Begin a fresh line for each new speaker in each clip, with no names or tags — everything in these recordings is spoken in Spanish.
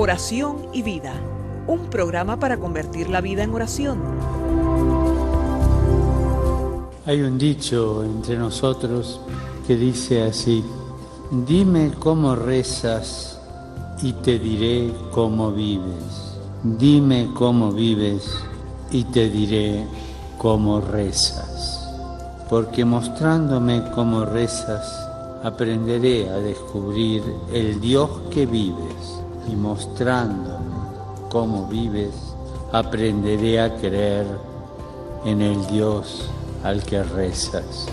Oración y vida, un programa para convertir la vida en oración.
Hay un dicho entre nosotros que dice así: dime cómo rezas y te diré cómo vives. Dime cómo vives y te diré cómo rezas. Porque mostrándome cómo rezas, aprenderé a descubrir el Dios que vives, y mostrándome cómo vives, aprenderé a creer en el Dios al que rezas.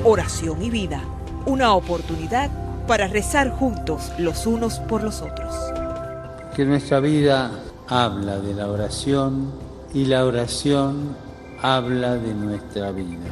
Oración y vida, una oportunidad para rezar juntos los unos por los otros.
Que nuestra vida habla de la oración y la oración habla de nuestra vida.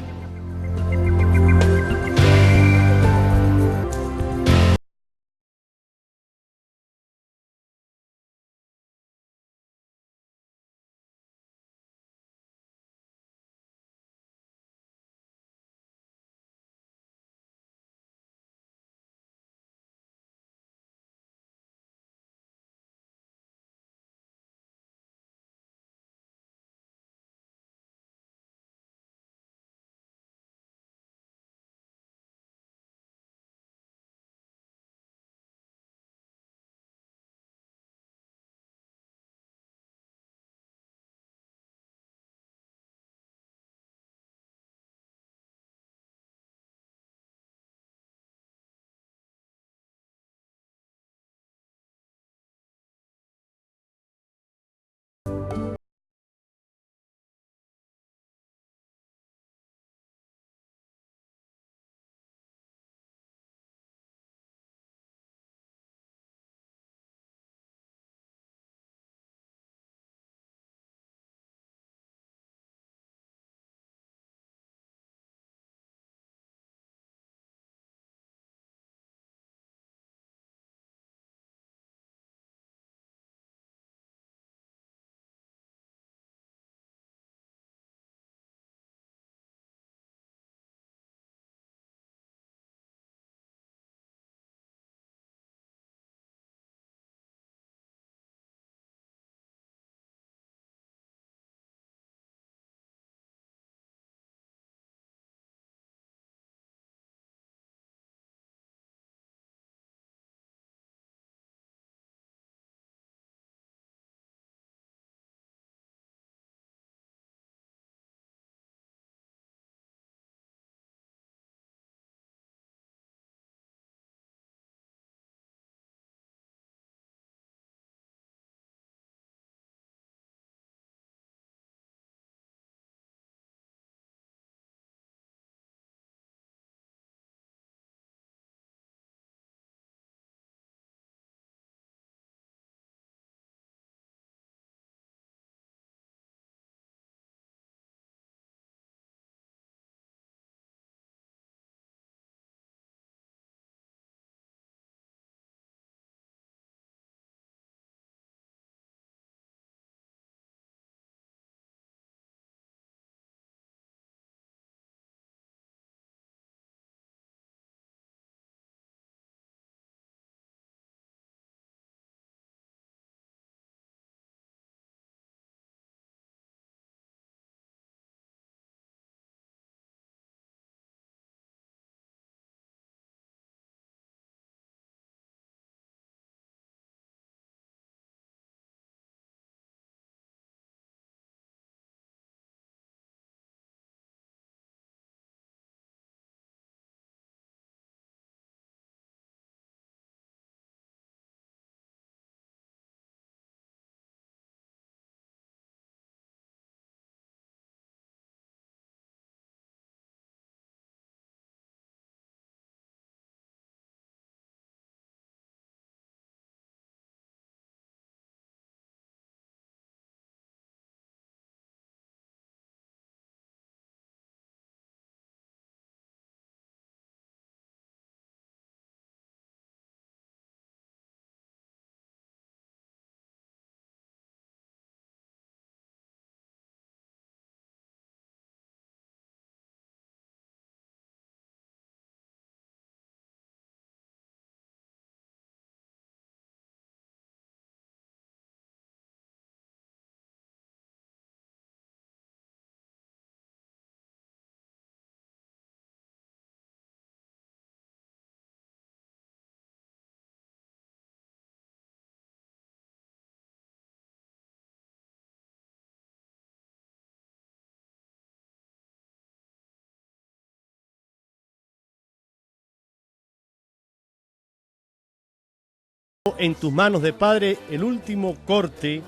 En tus manos de Padre, el último corte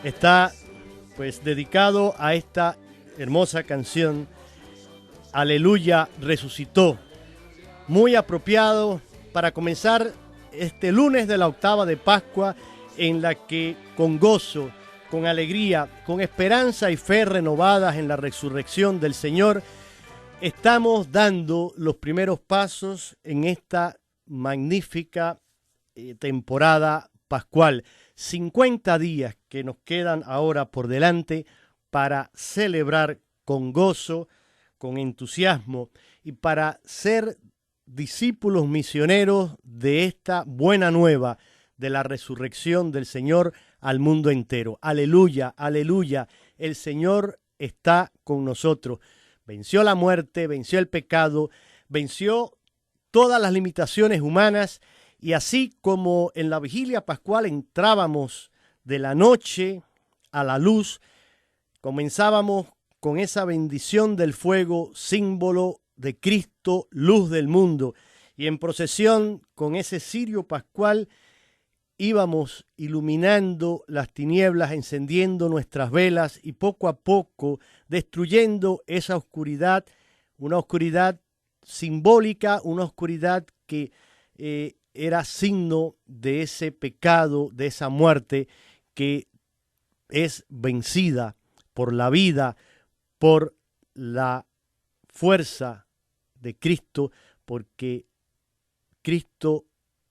está pues dedicado a esta hermosa canción, Aleluya, resucitó. Muy apropiado para comenzar este lunes de la octava de Pascua, en la que con gozo, con alegría, con esperanza y fe renovadas en la resurrección del Señor, estamos dando los primeros pasos en esta magnífica temporada pascual. 50 días que nos quedan ahora por delante para celebrar con gozo, con entusiasmo y para ser discípulos misioneros de esta buena nueva de la resurrección del Señor al mundo entero. Aleluya, aleluya, el Señor está con nosotros. Venció la muerte, venció el pecado, venció todas las limitaciones humanas, y así como en la vigilia pascual entrábamos de la noche a la luz, comenzábamos con esa bendición del fuego, símbolo de Cristo, luz del mundo, y en procesión con ese cirio pascual íbamos iluminando las tinieblas, encendiendo nuestras velas y poco a poco destruyendo esa oscuridad, una oscuridad simbólica, una oscuridad que era signo de ese pecado, de esa muerte que es vencida por la vida, por la fuerza de Cristo, porque Cristo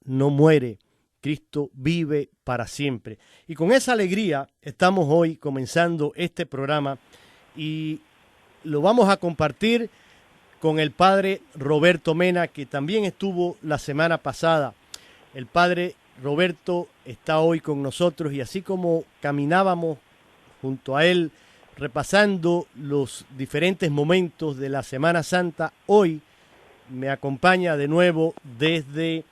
no muere, Cristo vive para siempre. Y con esa alegría estamos hoy comenzando este programa y lo vamos a compartir con el padre Roberto Mena, que también estuvo la semana pasada. El padre Roberto está hoy con nosotros y así como caminábamos junto a él repasando los diferentes momentos de la Semana Santa, hoy me acompaña de nuevo desde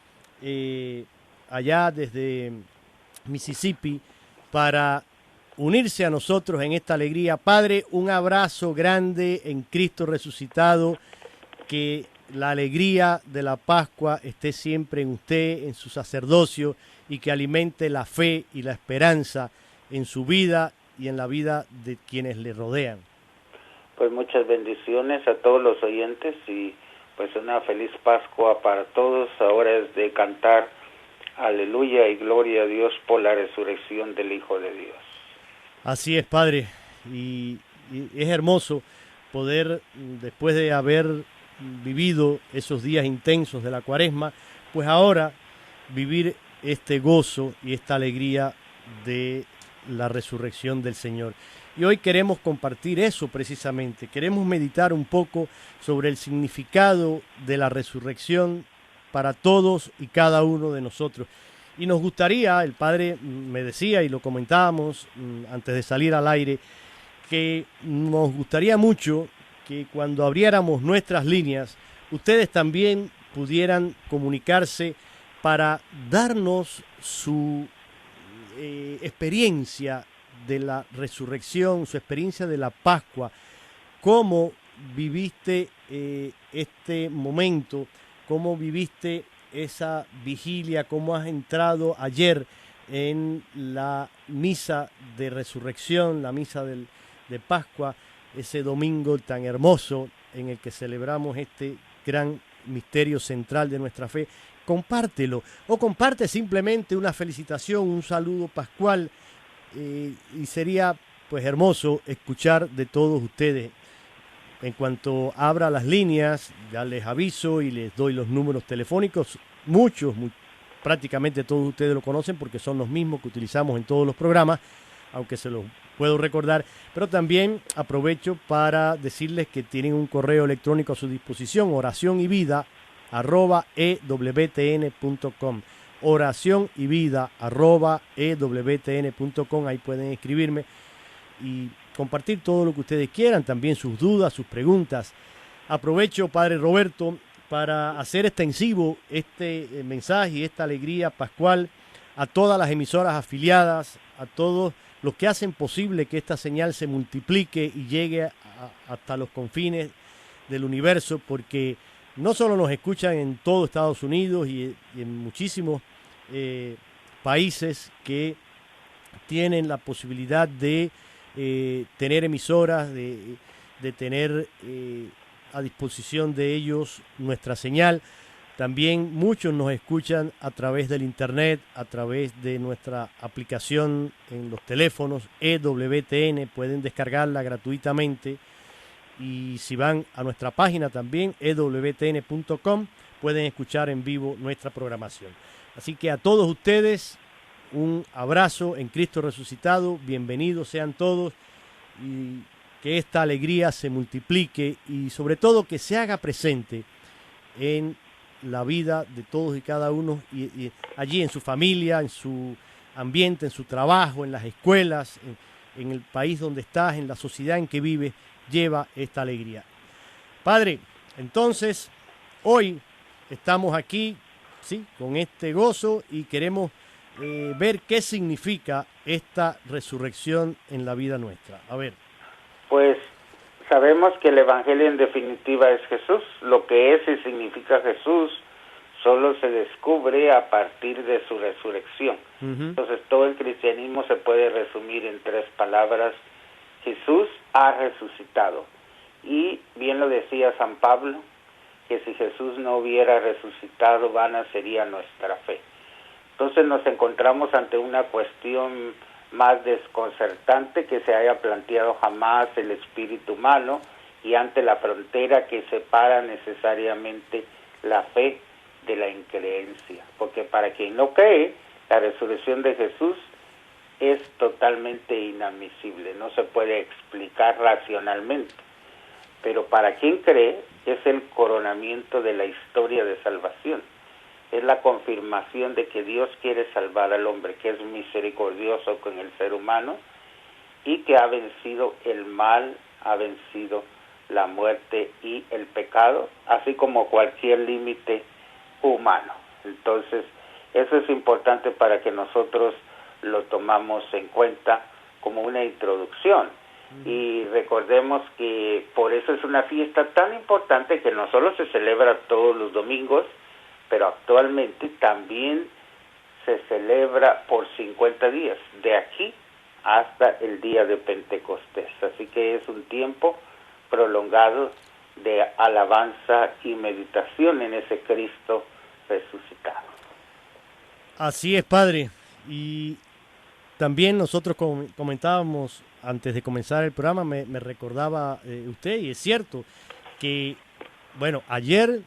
allá, desde Mississippi, para unirse a nosotros en esta alegría. Padre, un abrazo grande en Cristo resucitado, que la alegría de la Pascua esté siempre en usted, en su sacerdocio, y que alimente la fe y la esperanza en su vida y en la vida de quienes le rodean.
Pues muchas bendiciones a todos los oyentes y pues una feliz Pascua para todos. Ahora es de cantar aleluya y gloria a Dios por la resurrección del Hijo de Dios.
Así es, Padre, y es hermoso poder, después de haber vivido esos días intensos de la Cuaresma, pues ahora vivir este gozo y esta alegría de la resurrección del Señor. Y hoy queremos compartir eso precisamente, queremos meditar un poco sobre el significado de la resurrección para todos y cada uno de nosotros. Y nos gustaría, el Padre me decía y lo comentábamos antes de salir al aire, que nos gustaría mucho que cuando abriéramos nuestras líneas, ustedes también pudieran comunicarse para darnos su experiencia de la resurrección, su experiencia de la Pascua, cómo viviste este momento, cómo viviste esa vigilia, cómo has entrado ayer en la misa de resurrección, la misa de Pascua, ese domingo tan hermoso en el que celebramos este gran misterio central de nuestra fe. Compártelo o comparte simplemente una felicitación, un saludo pascual, y sería pues hermoso escuchar de todos ustedes. En cuanto abra las líneas, ya les aviso y les doy los números telefónicos. Prácticamente todos ustedes lo conocen porque son los mismos que utilizamos en todos los programas, aunque se los puedo recordar, pero también aprovecho para decirles que tienen un correo electrónico a su disposición, oracionyvida@ewtn.com, oracionyvida@ewtn.com. Ahí pueden escribirme y compartir todo lo que ustedes quieran, también sus dudas, sus preguntas. Aprovecho, Padre Roberto, para hacer extensivo este mensaje y esta alegría pascual a todas las emisoras afiliadas, a todos los que hacen posible que esta señal se multiplique y llegue hasta los confines del universo, porque no solo nos escuchan en todo Estados Unidos y en muchísimos países que tienen la posibilidad de tener emisoras, de tener a disposición de ellos nuestra señal. También muchos nos escuchan a través del internet, a través de nuestra aplicación en los teléfonos EWTN, pueden descargarla gratuitamente, y si van a nuestra página también ewtn.com pueden escuchar en vivo nuestra programación. Así que a todos ustedes un abrazo en Cristo resucitado, bienvenidos sean todos, y que esta alegría se multiplique y sobre todo que se haga presente en la vida de todos y cada uno, y allí en su familia, en su ambiente, en su trabajo, en las escuelas, en el país donde estás, en la sociedad en que vives, lleva esta alegría. Padre, entonces hoy estamos aquí, ¿sí?, con este gozo, y queremos ver qué significa esta resurrección en la vida nuestra. A ver.
Pues sabemos que el Evangelio en definitiva es Jesús. Lo que es y significa Jesús solo se descubre a partir de su resurrección. Entonces todo el cristianismo se puede resumir en 3 palabras: Jesús ha resucitado. Y bien lo decía San Pablo, que si Jesús no hubiera resucitado, vana sería nuestra fe. Entonces nos encontramos ante una cuestión más desconcertante que se haya planteado jamás el espíritu humano, y ante la frontera que separa necesariamente la fe de la increencia. Porque para quien no cree, la resurrección de Jesús es totalmente inadmisible, no se puede explicar racionalmente. Pero para quien cree, es el coronamiento de la historia de salvación. Es la confirmación de que Dios quiere salvar al hombre, que es misericordioso con el ser humano y que ha vencido el mal, ha vencido la muerte y el pecado, así como cualquier límite humano. Entonces, eso es importante para que nosotros lo tomamos en cuenta como una introducción. Y recordemos que por eso es una fiesta tan importante que no solo se celebra todos los domingos, pero actualmente también se celebra por 50 días, de aquí hasta el día de Pentecostés. Así que es un tiempo prolongado de alabanza y meditación en ese Cristo resucitado.
Así es, Padre. Y también nosotros comentábamos antes de comenzar el programa, me recordaba usted, y es cierto que, bueno, ayer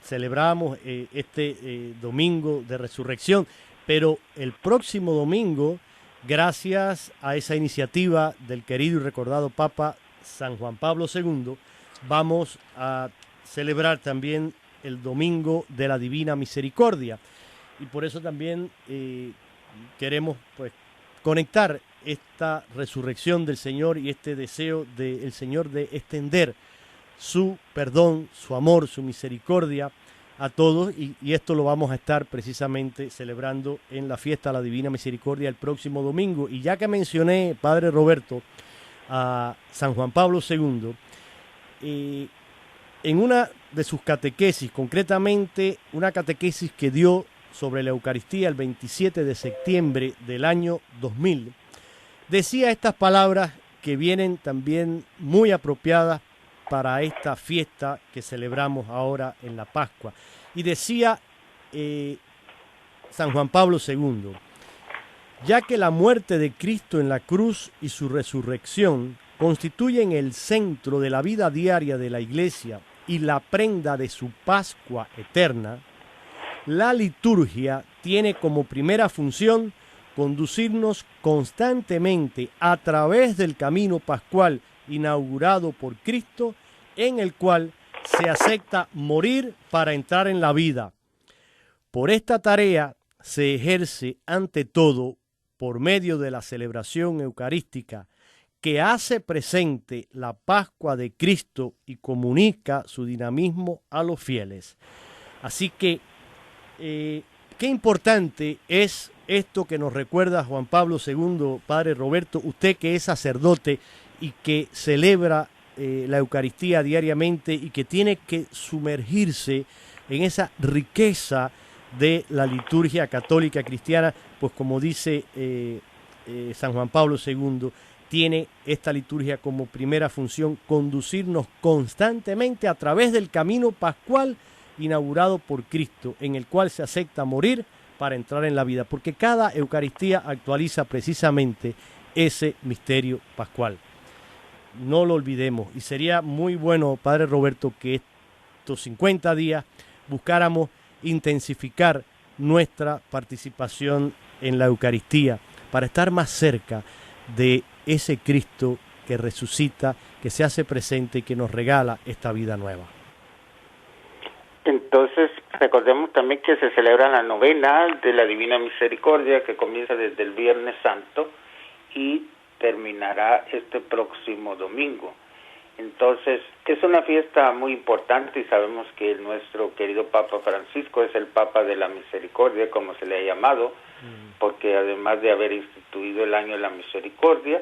celebramos este domingo de resurrección, pero el próximo domingo, gracias a esa iniciativa del querido y recordado Papa San Juan Pablo II, vamos a celebrar también el Domingo de la Divina Misericordia, y por eso también queremos pues conectar esta resurrección del Señor y este deseo del Señor de extender su perdón, su amor, su misericordia a todos, y esto lo vamos a estar precisamente celebrando en la fiesta de la Divina Misericordia el próximo domingo. Y ya que mencioné, Padre Roberto, a San Juan Pablo II, en una de sus catequesis, concretamente una catequesis que dio sobre la Eucaristía el 27 de septiembre del año 2000, decía estas palabras que vienen también muy apropiadas para esta fiesta que celebramos ahora en la Pascua. Y decía San Juan Pablo II: ya que la muerte de Cristo en la cruz y su resurrección constituyen el centro de la vida diaria de la Iglesia y la prenda de su Pascua eterna, la liturgia tiene como primera función conducirnos constantemente a través del camino pascual inaugurado por Cristo, en el cual se acepta morir para entrar en la vida. Por esta tarea se ejerce ante todo por medio de la celebración eucarística, que hace presente la Pascua de Cristo y comunica su dinamismo a los fieles. Así que, qué importante es esto que nos recuerda Juan Pablo II, Padre Roberto, usted que es sacerdote y que celebra la Eucaristía diariamente y que tiene que sumergirse en esa riqueza de la liturgia católica cristiana pues como dice San Juan Pablo II, tiene esta liturgia como primera función conducirnos constantemente a través del camino pascual inaugurado por Cristo, en el cual se acepta morir para entrar en la vida, porque cada Eucaristía actualiza precisamente ese misterio pascual. No lo olvidemos, y sería muy bueno, Padre Roberto, que estos 50 días buscáramos intensificar nuestra participación en la Eucaristía para estar más cerca de ese Cristo que resucita, que se hace presente y que nos regala esta vida nueva.
Entonces, recordemos también que se celebra la novena de la Divina Misericordia, que comienza desde el Viernes Santo y terminará este próximo domingo. Entonces, es una fiesta muy importante y sabemos que nuestro querido Papa Francisco es el Papa de la Misericordia, como se le ha llamado, porque además de haber instituido el año de la misericordia,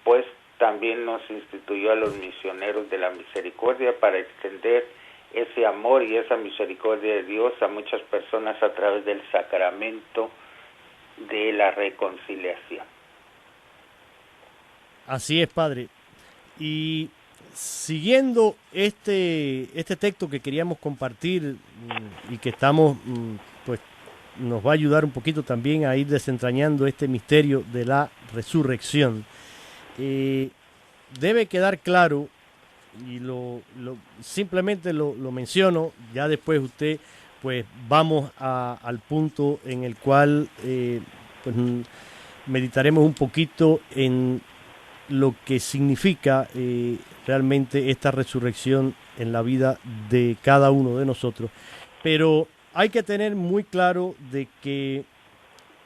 pues también nos instituyó a los misioneros de la misericordia para extender ese amor y esa misericordia de Dios a muchas personas a través del sacramento de la reconciliación.
Así es, Padre. Y siguiendo este texto que queríamos compartir y que estamos, pues nos va a ayudar un poquito también a ir desentrañando este misterio de la resurrección, debe quedar claro, y simplemente lo menciono, ya después usted, pues vamos al punto en el cual pues meditaremos un poquito en lo que significa realmente esta resurrección en la vida de cada uno de nosotros. Pero hay que tener muy claro de que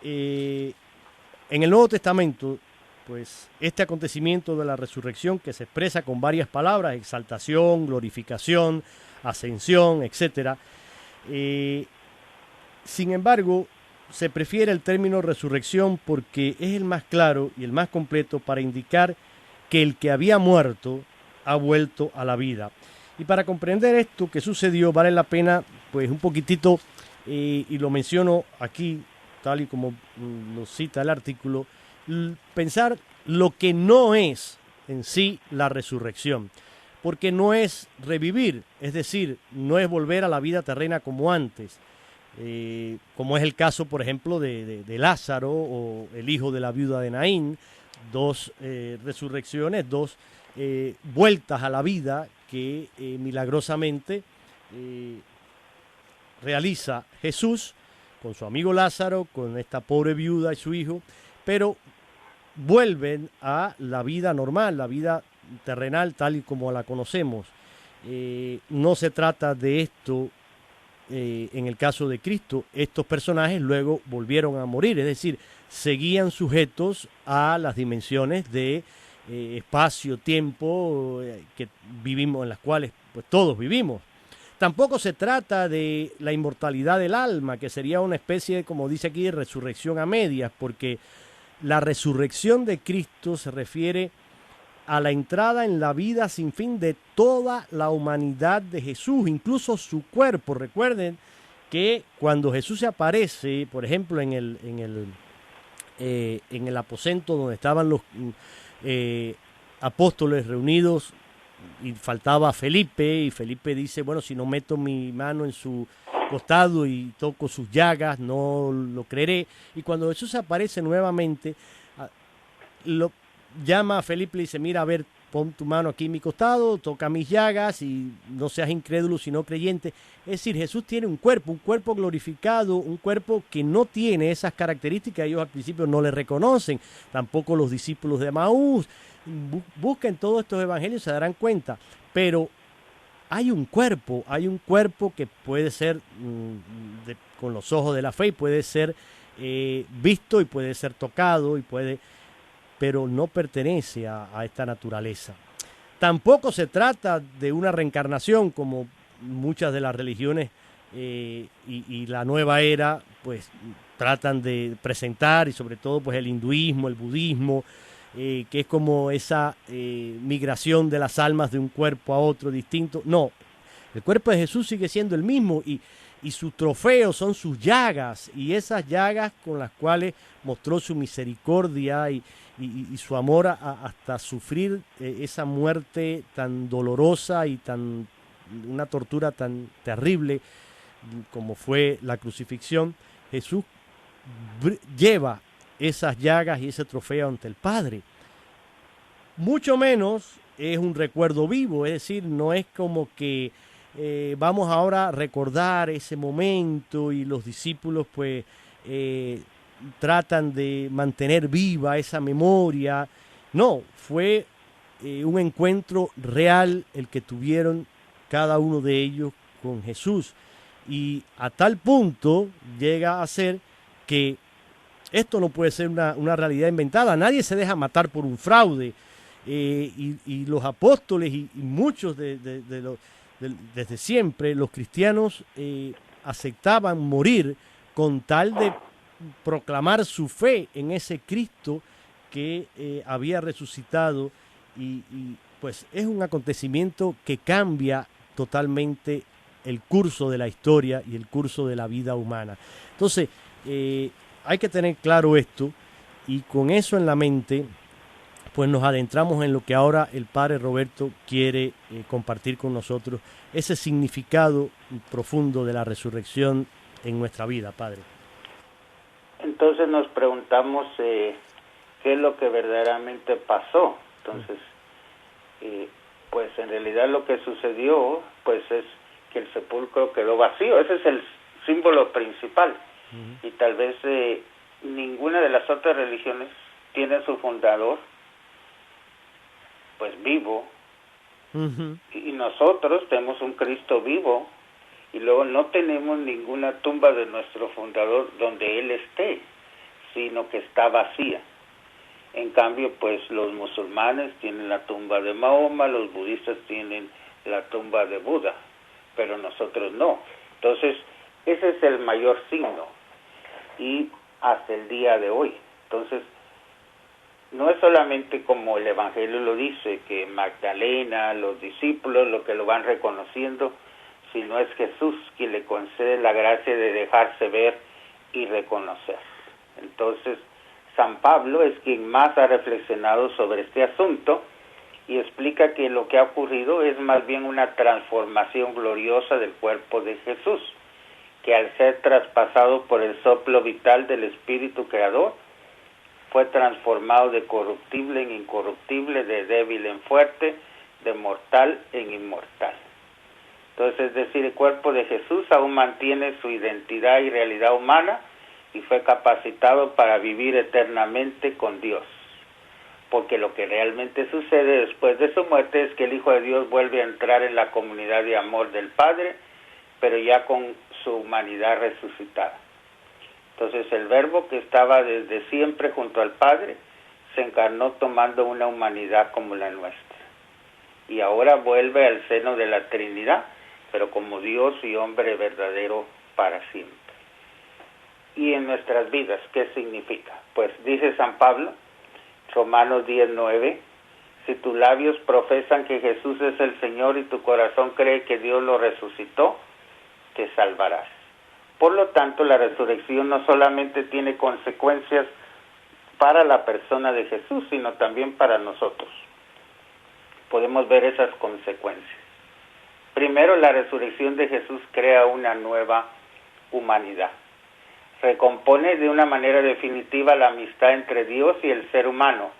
en el Nuevo Testamento, pues este acontecimiento de la resurrección, que se expresa con varias palabras, exaltación, glorificación, ascensión, etc. Sin embargo, se prefiere el término resurrección porque es el más claro y el más completo para indicar que el que había muerto ha vuelto a la vida. Y para comprender esto que sucedió, vale la pena, pues un poquitito, y lo menciono aquí, tal y como lo cita el artículo, pensar lo que no es en sí la resurrección. Porque no es revivir, es decir, no es volver a la vida terrena como antes. Como es el caso, por ejemplo, de Lázaro o el hijo de la viuda de Naín, dos resurrecciones, dos vueltas a la vida que milagrosamente realiza Jesús con su amigo Lázaro, con esta pobre viuda y su hijo, pero vuelven a la vida normal, la vida terrenal tal y como la conocemos. No se trata de esto. En el caso de Cristo, estos personajes luego volvieron a morir, es decir, seguían sujetos a las dimensiones de espacio, tiempo que vivimos, en las cuales pues todos vivimos. Tampoco se trata de la inmortalidad del alma, que sería una especie, como dice aquí, de resurrección a medias, porque la resurrección de Cristo se refiere a la entrada en la vida sin fin de toda la humanidad de Jesús, incluso su cuerpo. Recuerden que cuando Jesús se aparece, por ejemplo, en el aposento donde estaban los apóstoles reunidos y faltaba Felipe, y Felipe dice, bueno, si no meto mi mano en su costado y toco sus llagas, no lo creeré. Y cuando Jesús aparece nuevamente, lo llama a Felipe y le dice, mira, a ver, pon tu mano aquí en mi costado, toca mis llagas y no seas incrédulo sino creyente. Es decir, Jesús tiene un cuerpo glorificado, un cuerpo que no tiene esas características. Ellos al principio no le reconocen, tampoco los discípulos de Maús. Busquen todos estos evangelios, se darán cuenta, pero hay un cuerpo que puede ser con los ojos de la fe y puede ser visto y puede ser tocado y pero no pertenece a esta naturaleza. Tampoco se trata de una reencarnación como muchas de las religiones y la nueva era pues tratan de presentar, y sobre todo pues el hinduismo, el budismo, que es como esa migración de las almas de un cuerpo a otro distinto. No, el cuerpo de Jesús sigue siendo el mismo y y su trofeo son sus llagas, y esas llagas con las cuales mostró su misericordia y su amor hasta sufrir esa muerte tan dolorosa y una tortura tan terrible como fue la crucifixión. Jesús lleva esas llagas y ese trofeo ante el Padre. Mucho menos es un recuerdo vivo, es decir, no es como que vamos ahora a recordar ese momento y los discípulos pues tratan de mantener viva esa memoria. No, fue un encuentro real el que tuvieron cada uno de ellos con Jesús, y a tal punto llega a ser que esto no puede ser una realidad inventada. Nadie se deja matar por un fraude, y los apóstoles y muchos desde siempre los cristianos aceptaban morir con tal de proclamar su fe en ese Cristo que había resucitado, y pues es un acontecimiento que cambia totalmente el curso de la historia y el curso de la vida humana. Entonces hay que tener claro esto, y con eso en la mente pues nos adentramos en lo que ahora el Padre Roberto quiere compartir con nosotros, ese significado profundo de la resurrección en nuestra vida, Padre.
Entonces nos preguntamos qué es lo que verdaderamente pasó. Entonces, pues en realidad lo que sucedió pues es que el sepulcro quedó vacío. Ese es el símbolo principal. Y tal vez ninguna de las otras religiones tiene su fundador pues vivo, y nosotros tenemos un Cristo vivo, y luego no tenemos ninguna tumba de nuestro fundador donde Él esté, sino que está vacía. En cambio, pues los musulmanes tienen la tumba de Mahoma, los budistas tienen la tumba de Buda, pero nosotros no. Entonces, ese es el mayor signo, y hasta el día de hoy. Entonces, no es solamente como el Evangelio lo dice, que Magdalena, los discípulos, lo que lo van reconociendo, sino es Jesús quien le concede la gracia de dejarse ver y reconocer. Entonces, San Pablo es quien más ha reflexionado sobre este asunto y explica que lo que ha ocurrido es más bien una transformación gloriosa del cuerpo de Jesús, que al ser traspasado por el soplo vital del Espíritu Creador, fue transformado de corruptible en incorruptible, de débil en fuerte, de mortal en inmortal. Entonces, es decir, el cuerpo de Jesús aún mantiene su identidad y realidad humana y fue capacitado para vivir eternamente con Dios. Porque lo que realmente sucede después de su muerte es que el Hijo de Dios vuelve a entrar en la comunidad de amor del Padre, pero ya con su humanidad resucitada. Entonces el Verbo que estaba desde siempre junto al Padre se encarnó tomando una humanidad como la nuestra. Y ahora vuelve al seno de la Trinidad, pero como Dios y hombre verdadero para siempre. Y en nuestras vidas, ¿qué significa? Pues dice San Pablo, Romanos 10:9, si tus labios profesan que Jesús es el Señor y tu corazón cree que Dios lo resucitó, te salvarás. Por lo tanto, la resurrección no solamente tiene consecuencias para la persona de Jesús, sino también para nosotros. Podemos ver esas consecuencias. Primero, la resurrección de Jesús crea una nueva humanidad. Recompone de una manera definitiva la amistad entre Dios y el ser humano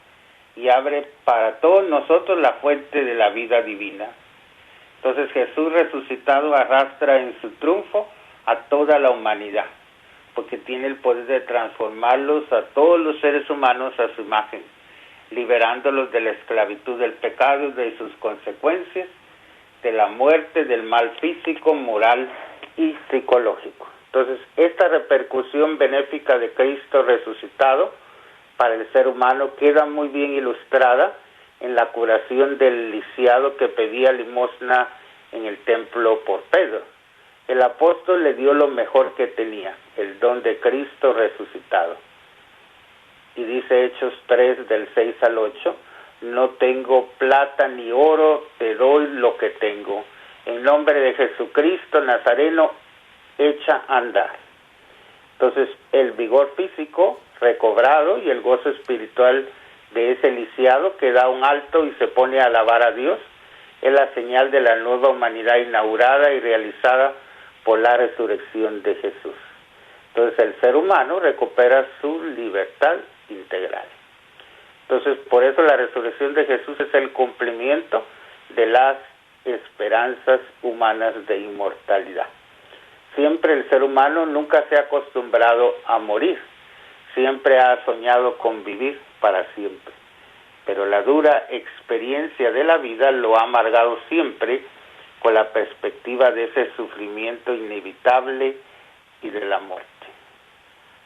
y abre para todos nosotros la fuente de la vida divina. Entonces Jesús resucitado arrastra en su triunfo a toda la humanidad, porque tiene el poder de transformarlos a todos los seres humanos a su imagen, liberándolos de la esclavitud del pecado y de sus consecuencias, de la muerte, del mal físico, moral y psicológico. Entonces, esta repercusión benéfica de Cristo resucitado para el ser humano queda muy bien ilustrada en la curación del lisiado que pedía limosna en el templo por Pedro. El apóstol le dio lo mejor que tenía, el don de Cristo resucitado. Y dice Hechos 3, del 6 al 8, no tengo plata ni oro, te doy lo que tengo. En nombre de Jesucristo Nazareno, echa a andar. Entonces, el vigor físico recobrado y el gozo espiritual de ese lisiado que da un alto y se pone a alabar a Dios es la señal de la nueva humanidad inaugurada y realizada por la resurrección de Jesús. Entonces, el ser humano recupera su libertad integral. Entonces, por eso la resurrección de Jesús es el cumplimiento de las esperanzas humanas de inmortalidad. Siempre el ser humano nunca se ha acostumbrado a morir, siempre ha soñado con vivir para siempre. Pero la dura experiencia de la vida lo ha amargado siempre con la perspectiva de ese sufrimiento inevitable y de la muerte.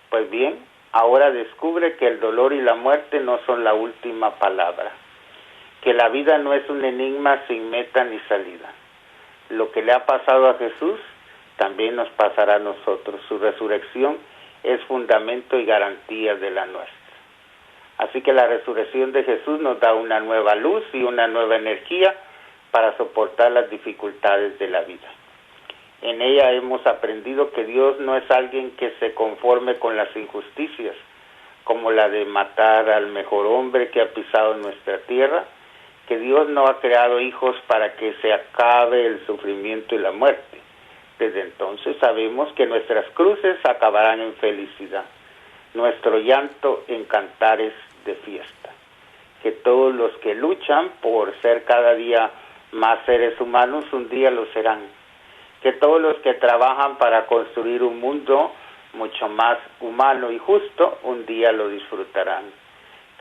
Pues bien, ahora descubre que el dolor y la muerte no son la última palabra, que la vida no es un enigma sin meta ni salida. Lo que le ha pasado a Jesús también nos pasará a nosotros. Su resurrección es fundamento y garantía de la nuestra. Así que la resurrección de Jesús nos da una nueva luz y una nueva energía para soportar las dificultades de la vida. En ella hemos aprendido que Dios no es alguien que se conforme con las injusticias, como la de matar al mejor hombre que ha pisado nuestra tierra, que Dios no ha creado hijos para que se acabe el sufrimiento y la muerte. Desde entonces sabemos que nuestras cruces acabarán en felicidad, nuestro llanto en cantares de fiesta, que todos los que luchan por ser cada día más seres humanos un día lo serán, que todos los que trabajan para construir un mundo mucho más humano y justo un día lo disfrutarán,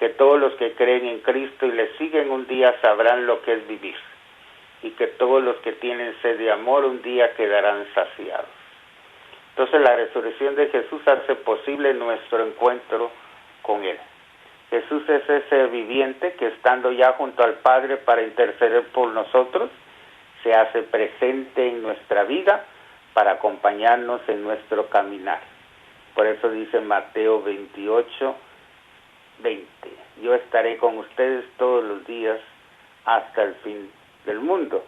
que todos los que creen en Cristo y le siguen un día sabrán lo que es vivir, y que todos los que tienen sed de amor un día quedarán saciados. Entonces la resurrección de Jesús hace posible nuestro encuentro con Él. Jesús es ese viviente que estando ya junto al Padre para interceder por nosotros, se hace presente en nuestra vida para acompañarnos en nuestro caminar. Por eso dice Mateo 28, 20, yo estaré con ustedes todos los días hasta el fin del mundo,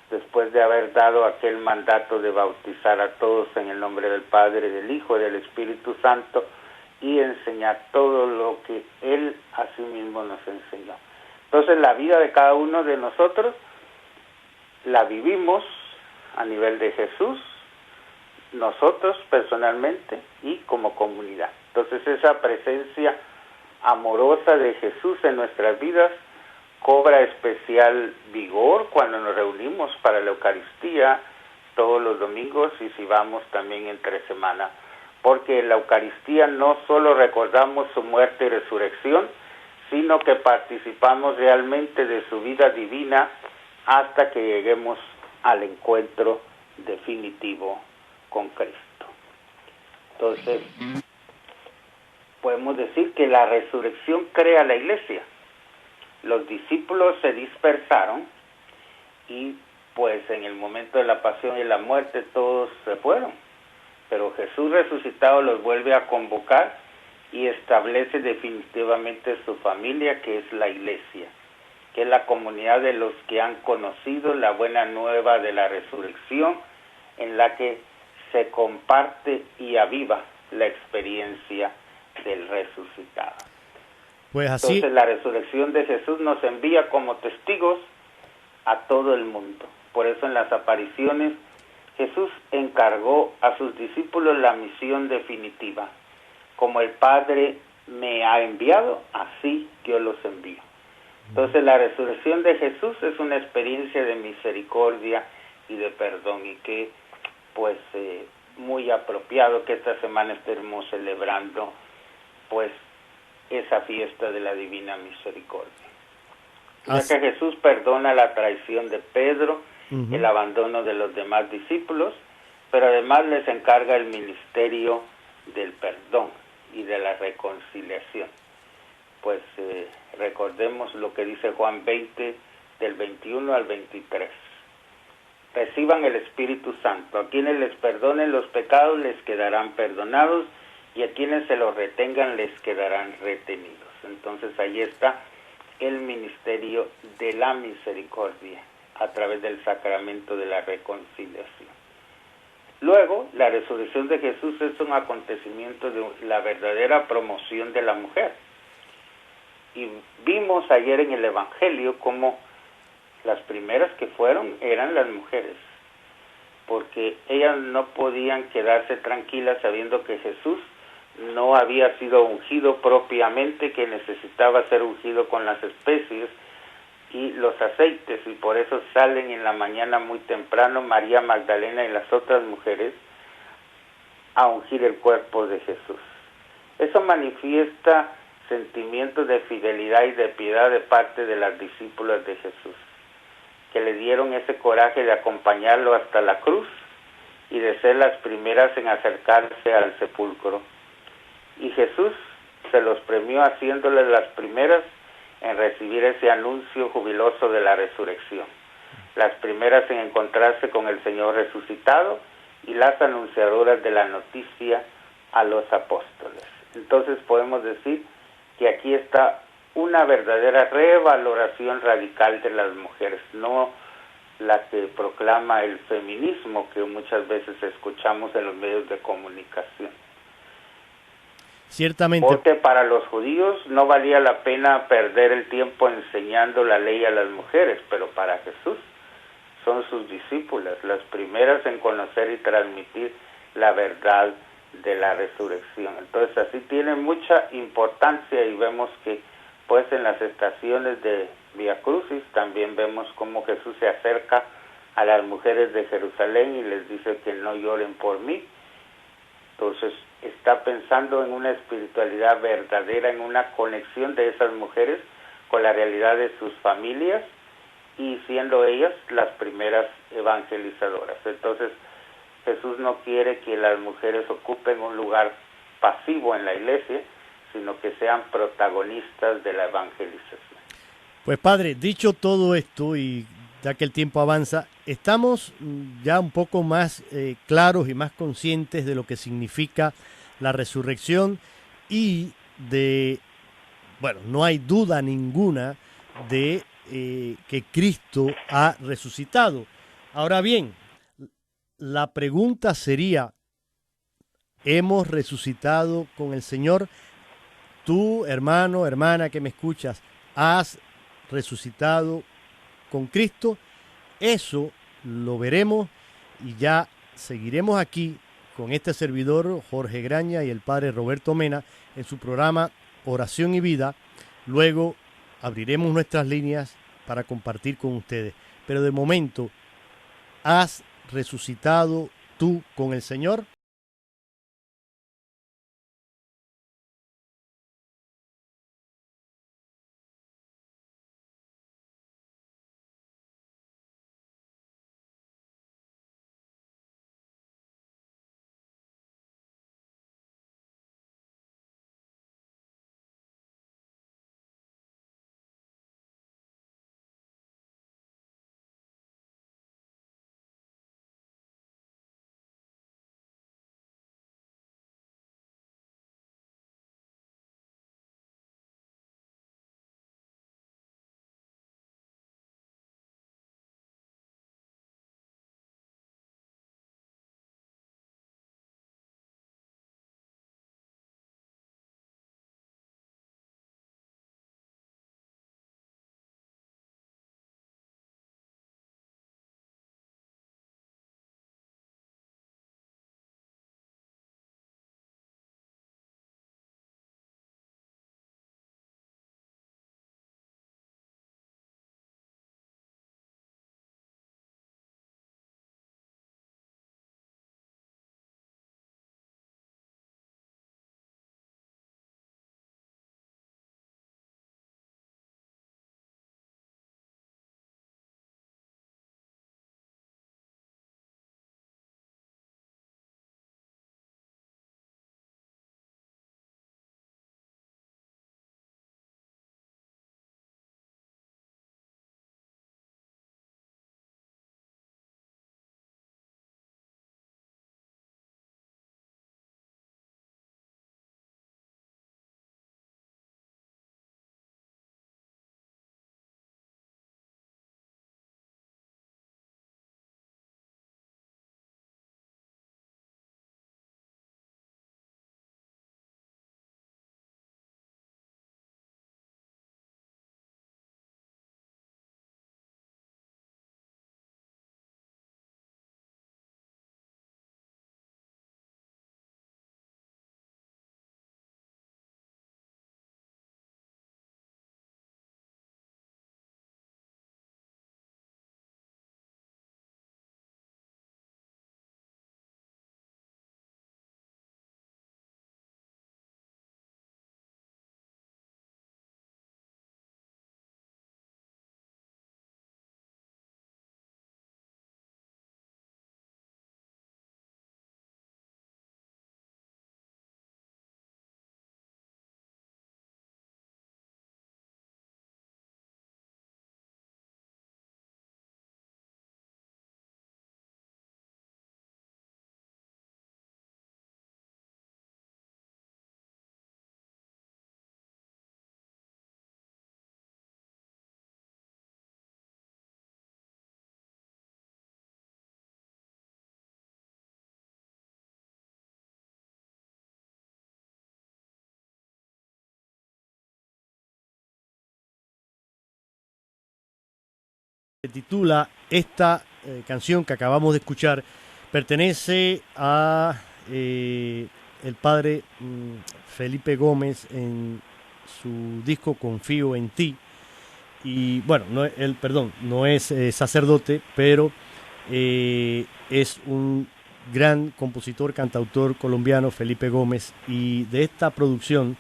después de haber dado aquel mandato de bautizar a todos en el nombre del Padre, del Hijo y del Espíritu Santo y enseñar todo lo que Él a sí mismo nos enseñó. Entonces la vida de cada uno de nosotros la vivimos a nivel de Jesús, nosotros personalmente y como comunidad. Entonces esa presencia amorosa de Jesús en nuestras vidas cobra especial vigor cuando nos reunimos para la Eucaristía todos los domingos y si vamos también entre semana, porque en la Eucaristía no solo recordamos su muerte y resurrección, sino que participamos realmente de su vida divina hasta que lleguemos al encuentro definitivo con Cristo. Entonces, podemos decir que la resurrección crea la iglesia. Los discípulos se dispersaron y pues en el momento de la pasión y la muerte todos se fueron. Pero Jesús resucitado los vuelve a convocar y establece definitivamente su familia, que es la iglesia, que es la comunidad de los que han conocido la buena nueva de la resurrección, en la que se comparte y aviva la experiencia del resucitado.
Pues así.
Entonces la resurrección de Jesús nos envía como testigos a todo el mundo. Por eso en las apariciones Jesús encargó a sus discípulos la misión definitiva. Como el Padre me ha enviado, así yo los envío. Entonces la resurrección de Jesús es una experiencia de misericordia y de perdón, y que pues muy apropiado que esta semana estemos celebrando pues esa fiesta de la divina misericordia. Ya que Jesús perdona la traición de Pedro, el abandono de los demás discípulos, pero además les encarga el ministerio del perdón y de la reconciliación. Pues recordemos lo que dice Juan 20, del 21 al 23. Reciban el Espíritu Santo. A quienes les perdonen los pecados les quedarán perdonados, y a quienes se los retengan les quedarán retenidos. Entonces ahí está el ministerio de la misericordia a través del sacramento de la reconciliación. Luego, la resurrección de Jesús es un acontecimiento de la verdadera promoción de la mujer. Y vimos ayer en el Evangelio cómo las primeras que fueron eran las mujeres, porque ellas no podían quedarse tranquilas sabiendo que Jesús no había sido ungido propiamente, que necesitaba ser ungido con las especies y los aceites, y por eso salen en la mañana muy temprano María Magdalena y las otras mujeres a ungir el cuerpo de Jesús. Eso manifiesta sentimientos de fidelidad y de piedad de parte de las discípulas de Jesús, que le dieron ese coraje de acompañarlo hasta la cruz y de ser las primeras en acercarse al sepulcro. Y Jesús se los premió haciéndoles las primeras en recibir ese anuncio jubiloso de la resurrección, las primeras en encontrarse con el Señor resucitado y las anunciadoras de la noticia a los apóstoles. Entonces podemos decir que aquí está una verdadera revaloración radical de las mujeres, no la que proclama el feminismo que muchas veces escuchamos en los medios de comunicación.
Ciertamente.
Porque para los judíos no valía la pena perder el tiempo enseñando la ley a las mujeres, pero para Jesús son sus discípulas, las primeras en conocer y transmitir la verdad de la resurrección. Entonces así tiene mucha importancia, y vemos que pues en las estaciones de Vía Crucis también vemos cómo Jesús se acerca a las mujeres de Jerusalén y les dice que no lloren por mí. Entonces está pensando en una espiritualidad verdadera, en una conexión de esas mujeres con la realidad de sus familias y siendo ellas las primeras evangelizadoras. Entonces Jesús no quiere que las mujeres ocupen un lugar pasivo en la iglesia, sino que sean protagonistas de la evangelización.
Pues padre, dicho todo esto y ya que el tiempo avanza, estamos ya un poco más claros y más conscientes de lo que significa la resurrección y de, bueno, no hay duda ninguna de que Cristo ha resucitado. Ahora bien, la pregunta sería, ¿hemos resucitado con el Señor? Tú, hermano, hermana que me escuchas, ¿has resucitado con Cristo? Eso lo veremos y ya seguiremos aquí con este servidor Jorge Graña y el padre Roberto Mena en su programa Oración y Vida. Luego abriremos nuestras líneas para compartir con ustedes. Pero de momento, ¿has resucitado tú con el Señor? Se titula esta canción que acabamos de escuchar, pertenece a el padre Felipe Gómez en su disco Confío en ti. Y bueno, no es sacerdote, pero es un gran compositor, cantautor colombiano, Felipe Gómez, y de esta producción,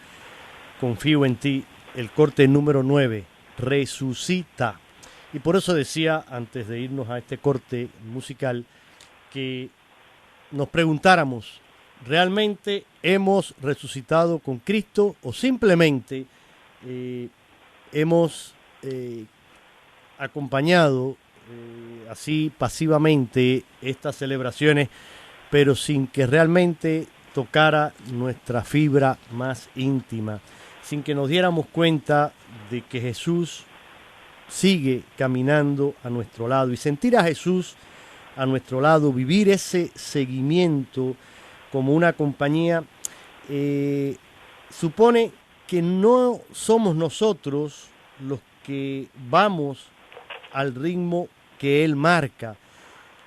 Confío en ti, el corte número 9, Resucita. Y por eso decía, antes de irnos a este corte musical, que nos preguntáramos, ¿realmente hemos resucitado con Cristo o simplemente hemos acompañado así pasivamente estas celebraciones, pero sin que realmente tocara nuestra fibra más íntima, sin que nos diéramos cuenta de que Jesús sigue caminando a nuestro lado? Y sentir a Jesús a nuestro lado, vivir ese seguimiento como una compañía, supone que no somos nosotros los que vamos al ritmo que Él marca,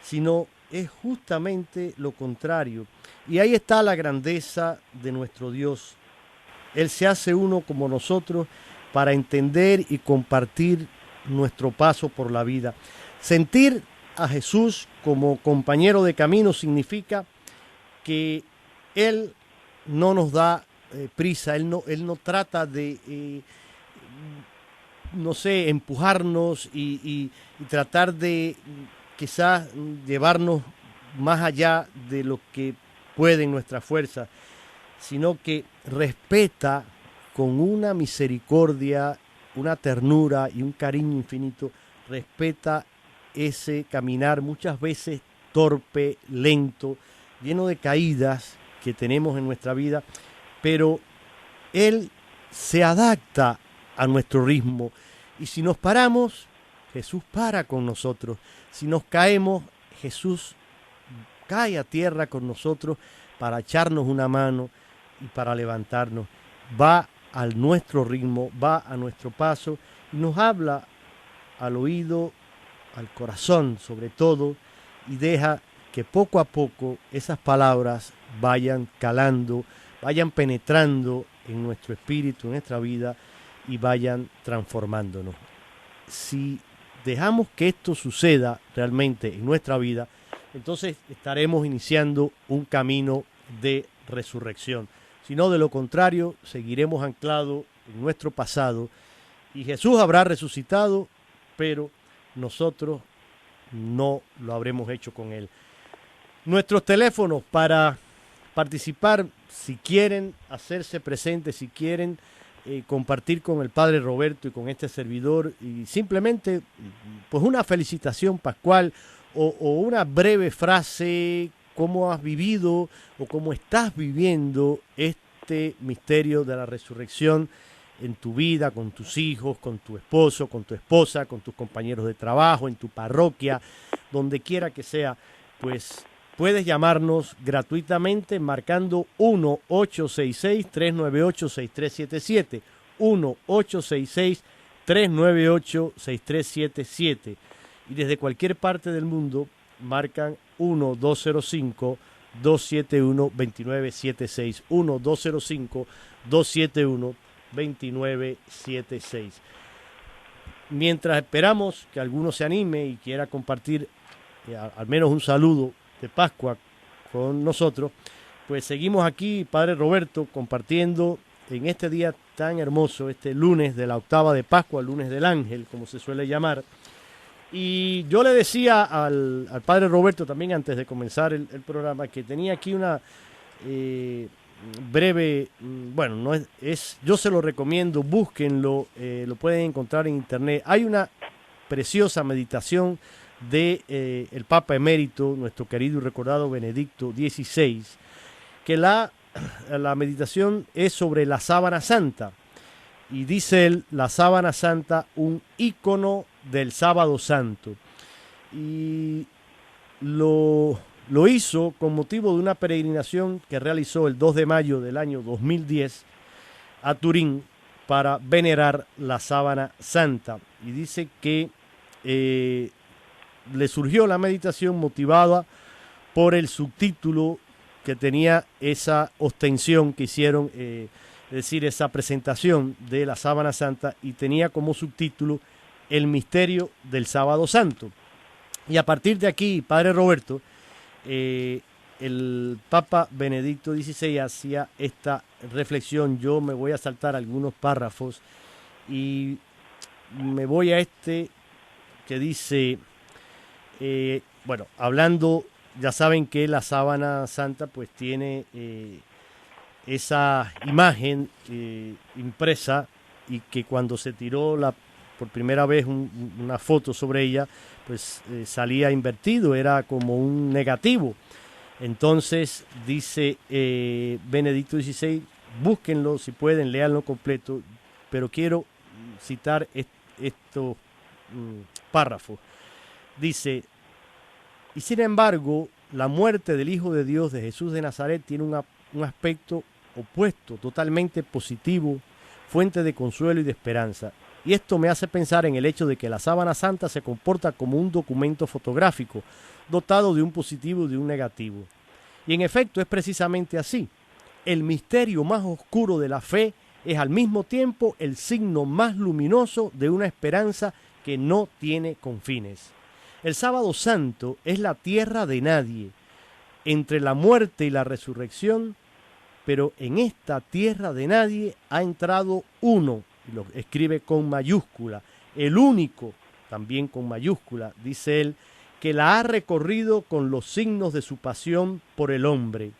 sino es justamente lo contrario. Y ahí está la grandeza de nuestro Dios. Él se hace uno como nosotros para entender y compartir nuestro paso por la vida. Sentir a Jesús como compañero de camino significa que Él no nos da prisa, Él no trata de, no sé, empujarnos y tratar de quizás llevarnos más allá de lo que pueden nuestras fuerzas, sino que respeta con una misericordia, una ternura y un cariño infinito, respeta ese caminar muchas veces torpe, lento, lleno de caídas que tenemos en nuestra vida, pero Él se adapta a nuestro ritmo, y si nos paramos, Jesús para con nosotros. Si nos caemos, Jesús cae a tierra con nosotros para echarnos una mano y para levantarnos. Va a nuestro ritmo, va a nuestro paso y nos habla al oído, al corazón sobre todo, y deja que poco a poco esas palabras vayan calando, vayan penetrando en nuestro espíritu, en nuestra vida, y vayan transformándonos. Si dejamos que esto suceda realmente en nuestra vida, entonces estaremos iniciando un camino de resurrección. Si no, de lo contrario, seguiremos anclados en nuestro pasado y Jesús habrá resucitado, pero nosotros no lo habremos hecho con Él. Nuestros teléfonos para participar, si quieren hacerse presentes, si quieren compartir con el Padre Roberto y con este servidor, y simplemente pues una felicitación pascual o una breve frase, cómo has vivido o cómo estás viviendo este misterio de la resurrección en tu vida, con tus hijos, con tu esposo, con tu esposa, con tus compañeros de trabajo, en tu parroquia, donde quiera que sea, pues puedes llamarnos gratuitamente marcando 1-866-398-6377, 1-866-398-6377, y desde cualquier parte del mundo marcan 1-205-271-2976, 1-205-271-2976. Mientras esperamos que alguno se anime y quiera compartir al menos un saludo de Pascua con nosotros, pues seguimos aquí, Padre Roberto, compartiendo en este día tan hermoso, este lunes de la octava de Pascua, lunes del ángel, como se suele llamar. Y yo le decía al Padre Roberto también antes de comenzar el programa que tenía aquí una breve, bueno, no es, yo se lo recomiendo, búsquenlo, lo pueden encontrar en internet. Hay una preciosa meditación de el Papa Emérito, nuestro querido y recordado Benedicto XVI, que la meditación es sobre la sábana santa, y dice él, la sábana santa, un ícono del sábado santo, y lo hizo con motivo de una peregrinación que realizó el 2 de mayo del año 2010 a Turín para venerar la sábana santa, y dice que le surgió la meditación motivada por el subtítulo que tenía esa ostensión que hicieron, es decir, esa presentación de la Sábana Santa, y tenía como subtítulo El misterio del Sábado Santo. Y a partir de aquí, Padre Roberto, el Papa Benedicto XVI hacía esta reflexión. Yo me voy a saltar algunos párrafos y me voy a este que dice, bueno, hablando, ya saben que la Sábana Santa pues tiene esa imagen impresa, y que cuando se tiró por primera vez una foto sobre ella, pues salía invertido, era como un negativo. Entonces dice Benedicto XVI, búsquenlo si pueden, léanlo completo, pero quiero citar estos párrafos. Dice: y sin embargo, la muerte del Hijo de Dios, de Jesús de Nazaret, tiene un aspecto opuesto, totalmente positivo, fuente de consuelo y de esperanza. Y esto me hace pensar en el hecho de que la Sábana Santa se comporta como un documento fotográfico, dotado de un positivo y de un negativo. Y en efecto es precisamente así. El misterio más oscuro de la fe es al mismo tiempo el signo más luminoso de una esperanza que no tiene confines. El Sábado Santo es la tierra de nadie, entre la muerte y la resurrección, pero en esta tierra de nadie ha entrado uno, y lo escribe con mayúscula, el único, también con mayúscula, dice él, que la ha recorrido con los signos de su pasión por el hombre.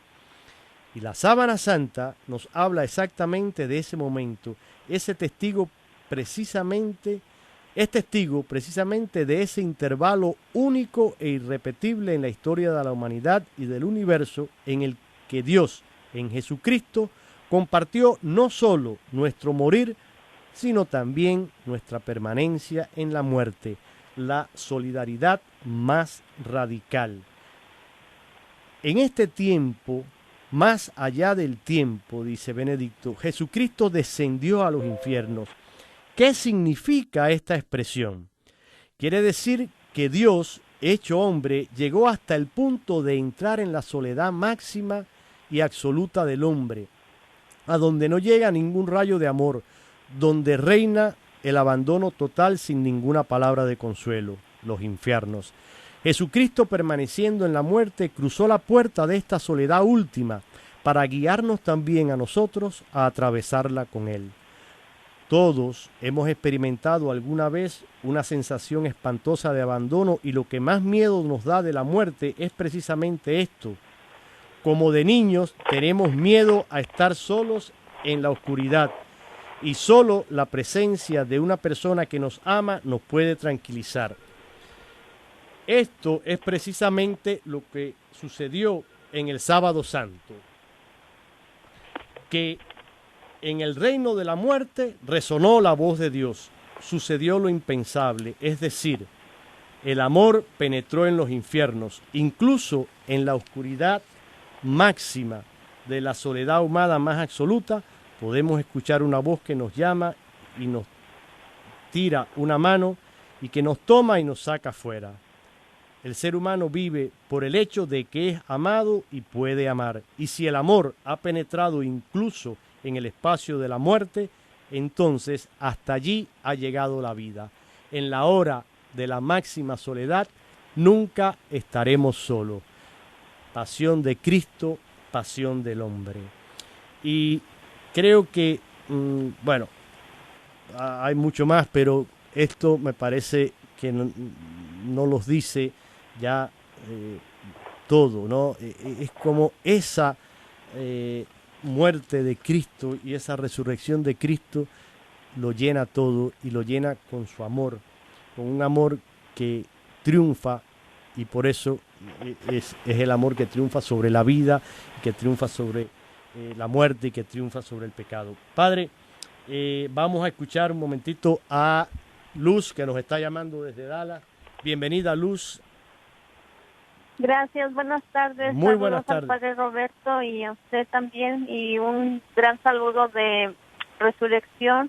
Y la Sábana Santa nos habla exactamente de ese momento, es testigo precisamente de ese intervalo único e irrepetible en la historia de la humanidad y del universo, en el que Dios, en Jesucristo, compartió no solo nuestro morir, sino también nuestra permanencia en la muerte, la solidaridad más radical. En este tiempo, más allá del tiempo, dice Benedicto, Jesucristo descendió a los infiernos. ¿Qué significa esta expresión? Quiere decir que Dios, hecho hombre, llegó hasta el punto de entrar en la soledad máxima y absoluta del hombre, a donde no llega ningún rayo de amor, donde reina el abandono total sin ninguna palabra de consuelo, los infiernos. Jesucristo, permaneciendo en la muerte, cruzó la puerta de esta soledad última para guiarnos también a nosotros a atravesarla con Él. Todos hemos experimentado alguna vez una sensación espantosa de abandono, y lo que más miedo nos da de la muerte es precisamente esto. Como de niños tenemos miedo a estar solos en la oscuridad, y solo la presencia de una persona que nos ama nos puede tranquilizar. Esto es precisamente lo que sucedió en el Sábado Santo, que en el reino de la muerte resonó la voz de Dios, sucedió lo impensable, es decir, el amor penetró en los infiernos, incluso en la oscuridad máxima de la soledad humana más absoluta, podemos escuchar una voz que nos llama y nos tira una mano y que nos toma y nos saca fuera. El ser humano vive por el hecho de que es amado y puede amar. Y si el amor ha penetrado incluso en el espacio de la muerte, entonces hasta allí ha llegado la vida. En la hora de la máxima soledad nunca estaremos solos. Pasión de Cristo, pasión del hombre. Y creo que, bueno, hay mucho más, pero esto me parece que no los dice ya todo, ¿no? Es como esa muerte de Cristo y esa resurrección de Cristo lo llena todo, y lo llena con su amor, con un amor que triunfa, y por eso es el amor que triunfa sobre la vida, que triunfa sobre la muerte y que triunfa sobre el pecado. Padre, vamos a escuchar un momentito a Luz, que nos está llamando desde Dallas. Bienvenida, Luz.
Gracias, buenas tardes.
Muy buenas tardes.
Al Padre Roberto y a usted también, y un gran saludo de resurrección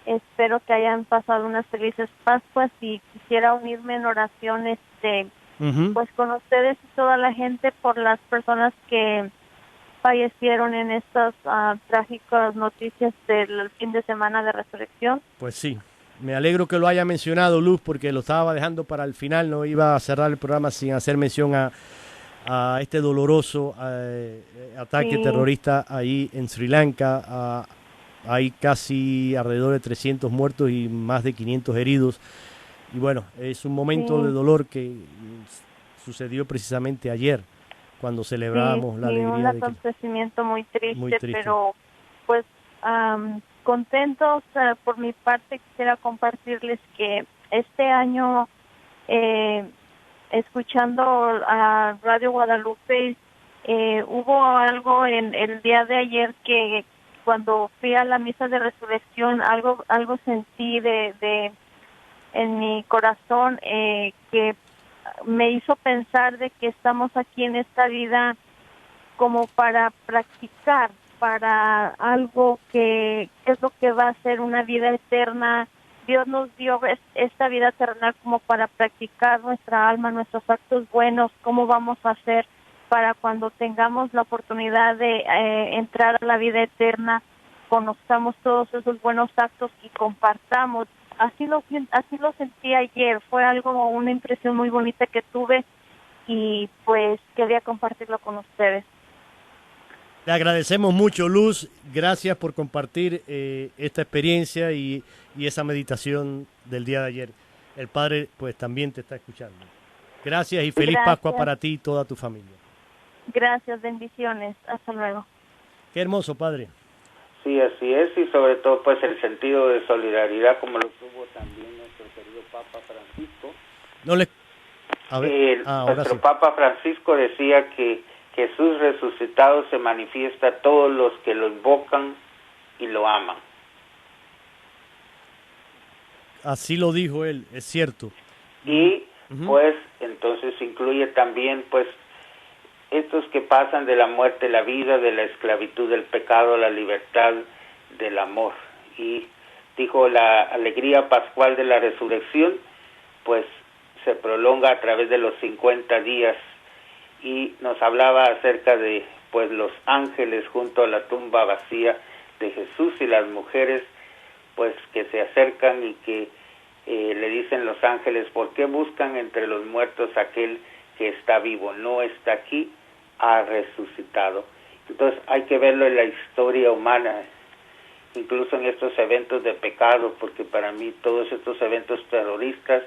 Espero que hayan pasado unas felices Pascuas y quisiera unirme en oraciones pues con ustedes y toda la gente por las personas que fallecieron en estas trágicas noticias del fin de semana de resurrección.
Pues sí, me alegro que lo haya mencionado, Luz, porque lo estaba dejando para el final, no iba a cerrar el programa sin hacer mención a este doloroso ataque terrorista ahí en Sri Lanka. Hay casi alrededor de 300 muertos y más de 500 heridos. Y bueno, es un momento de dolor que sucedió precisamente ayer, cuando celebramos la alegría.
Un acontecimiento muy triste, pero pues contentos. Por mi parte quisiera compartirles que este año, escuchando a Radio Guadalupe, hubo algo en el día de ayer que cuando fui a la misa de resurrección, algo sentí en mi corazón que me hizo pensar de que estamos aquí en esta vida como para practicar, para algo que es lo que va a ser una vida eterna. Dios nos dio esta vida terrenal como para practicar nuestra alma, nuestros actos buenos, cómo vamos a hacer para cuando tengamos la oportunidad de entrar a la vida eterna, conozcamos todos esos buenos actos y compartamos. Así lo sentí ayer, fue una impresión muy bonita que tuve y pues quería compartirlo con ustedes.
Le agradecemos mucho, Luz, gracias por compartir esta experiencia y esa meditación del día de ayer. El Padre pues también te está escuchando. Gracias y feliz Pascua para ti y toda tu familia.
Gracias, bendiciones, hasta luego.
Qué hermoso, Padre.
Sí, así es, y sobre todo pues el sentido de solidaridad como lo tuvo también nuestro querido Papa Francisco. Nuestro Papa Francisco decía que Jesús resucitado se manifiesta a todos los que lo invocan y lo aman.
Así lo dijo él, es cierto.
Y pues entonces incluye también pues estos que pasan de la muerte a la vida, de la esclavitud del pecado a la libertad del amor. Y dijo, la alegría pascual de la resurrección pues se prolonga a través de los 50 días, y nos hablaba acerca de pues los ángeles junto a la tumba vacía de Jesús y las mujeres pues que se acercan y que le dicen los ángeles, ¿por qué buscan entre los muertos aquel que está vivo? No está aquí, ha resucitado. Entonces hay que verlo en la historia humana, incluso en estos eventos de pecado, porque para mí todos estos eventos terroristas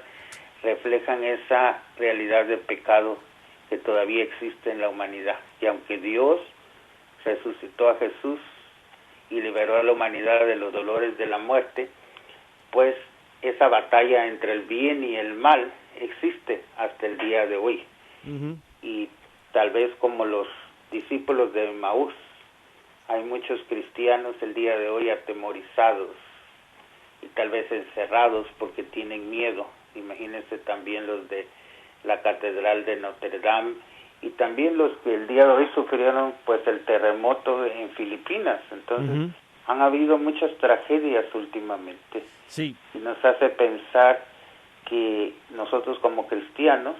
reflejan esa realidad de pecado que todavía existe en la humanidad. Y aunque Dios resucitó a Jesús y liberó a la humanidad de los dolores de la muerte, pues esa batalla entre el bien y el mal existe hasta el día de hoy. Y tal vez como los discípulos de Maús, hay muchos cristianos el día de hoy atemorizados y tal vez encerrados porque tienen miedo. Imagínense también los de la Catedral de Notre Dame y también los que el día de hoy sufrieron pues el terremoto en Filipinas. Entonces han habido muchas tragedias últimamente.
Sí.
Y nos hace pensar que nosotros como cristianos,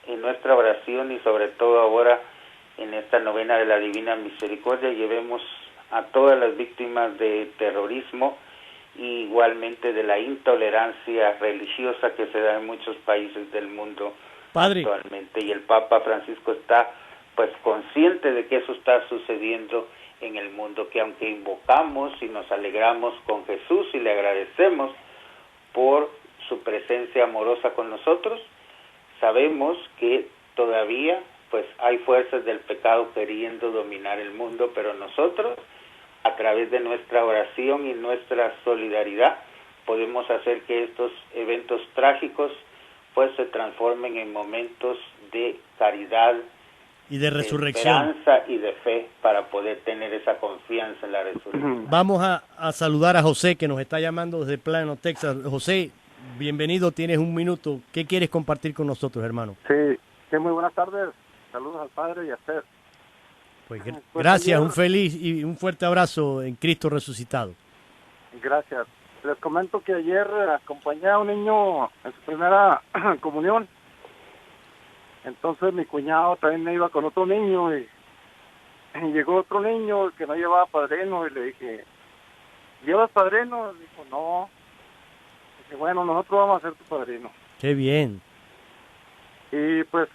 en nuestra oración y sobre todo ahora en esta novena de la Divina Misericordia, llevemos a todas las víctimas de terrorismo y igualmente de la intolerancia religiosa que se da en muchos países del mundo, Padre, actualmente. Y el Papa Francisco está pues consciente de que eso está sucediendo en el mundo, que aunque invocamos y nos alegramos con Jesús y le agradecemos por su presencia amorosa con nosotros, sabemos que todavía pues hay fuerzas del pecado queriendo dominar el mundo, pero nosotros a través de nuestra oración y nuestra solidaridad podemos hacer que estos eventos trágicos pues se transformen en momentos de caridad
y de resurrección,
de esperanza y de fe para poder tener esa confianza en la resurrección.
Vamos a saludar a José, que nos está llamando desde Plano, Texas. José, bienvenido, tienes un minuto. ¿Qué quieres compartir con nosotros, hermano?
Sí, muy buenas tardes. Saludos al Padre y a usted.
Pues gracias, un feliz y un fuerte abrazo en Cristo resucitado.
Gracias. Les comento que ayer acompañé a un niño en su primera comunión. Entonces mi cuñado también iba con otro niño y llegó otro niño que no llevaba padrino y le dije, ¿llevas padrino? Dijo, no. Dije, bueno, nosotros vamos a ser tu padrino.
Qué bien.
Y pues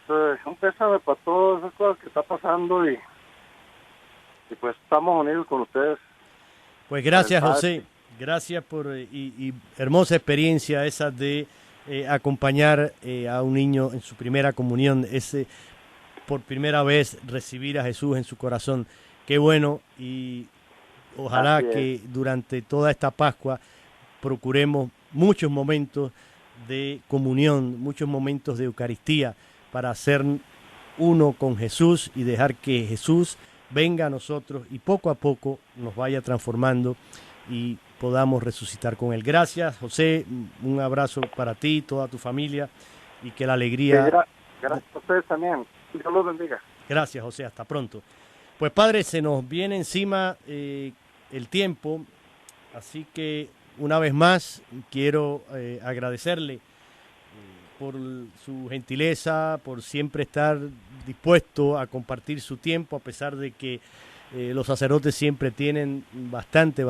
un pésame para todas esas cosas que está pasando y pues estamos unidos con ustedes.
Pues gracias,
Padre.
José. Gracias por y hermosa experiencia esa de acompañar a un niño en su primera comunión, ese por primera vez recibir a Jesús en su corazón. Qué bueno, y ojalá
Así es.
que durante toda esta Pascua procuremos muchos momentos de comunión, muchos momentos de Eucaristía para ser uno con Jesús y dejar que Jesús venga a nosotros y poco a poco nos vaya transformando y podamos resucitar con Él. Gracias, José, un abrazo para ti, toda tu familia, y que la alegría...
Sí, gracias a ustedes también. Dios los bendiga.
Gracias, José, hasta pronto. Pues Padre, se nos viene encima el tiempo, así que una vez más quiero agradecerle por su gentileza, por siempre estar dispuesto a compartir su tiempo, a pesar de que los sacerdotes siempre tienen bastante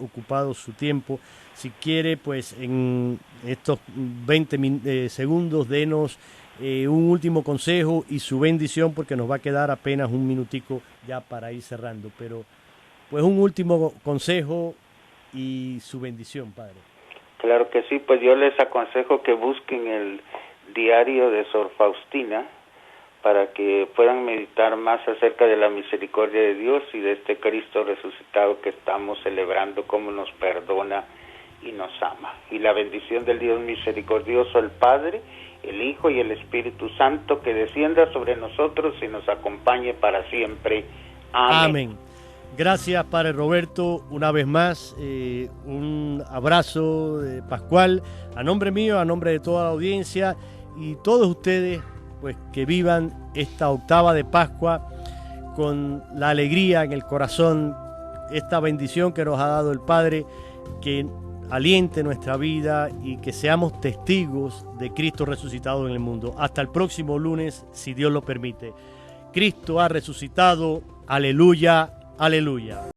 ocupado su tiempo. Si quiere, pues en estos 20 segundos, denos un último consejo y su bendición, porque nos va a quedar apenas un minutico ya para ir cerrando. Pero pues un último consejo y su bendición, Padre.
Claro que sí, pues yo les aconsejo que busquen el diario de Sor Faustina para que puedan meditar más acerca de la misericordia de Dios y de este Cristo resucitado que estamos celebrando, cómo nos perdona y nos ama. Y la bendición del Dios misericordioso, el Padre, el Hijo y el Espíritu Santo, que descienda sobre nosotros y nos acompañe para siempre. Amén.
Amén. Gracias, Padre Roberto, una vez más, un abrazo pascual, a nombre mío, a nombre de toda la audiencia y todos ustedes, pues que vivan esta octava de Pascua con la alegría en el corazón, esta bendición que nos ha dado el Padre, que aliente nuestra vida y que seamos testigos de Cristo resucitado en el mundo. Hasta el próximo lunes, si Dios lo permite. Cristo ha resucitado, aleluya. Aleluya.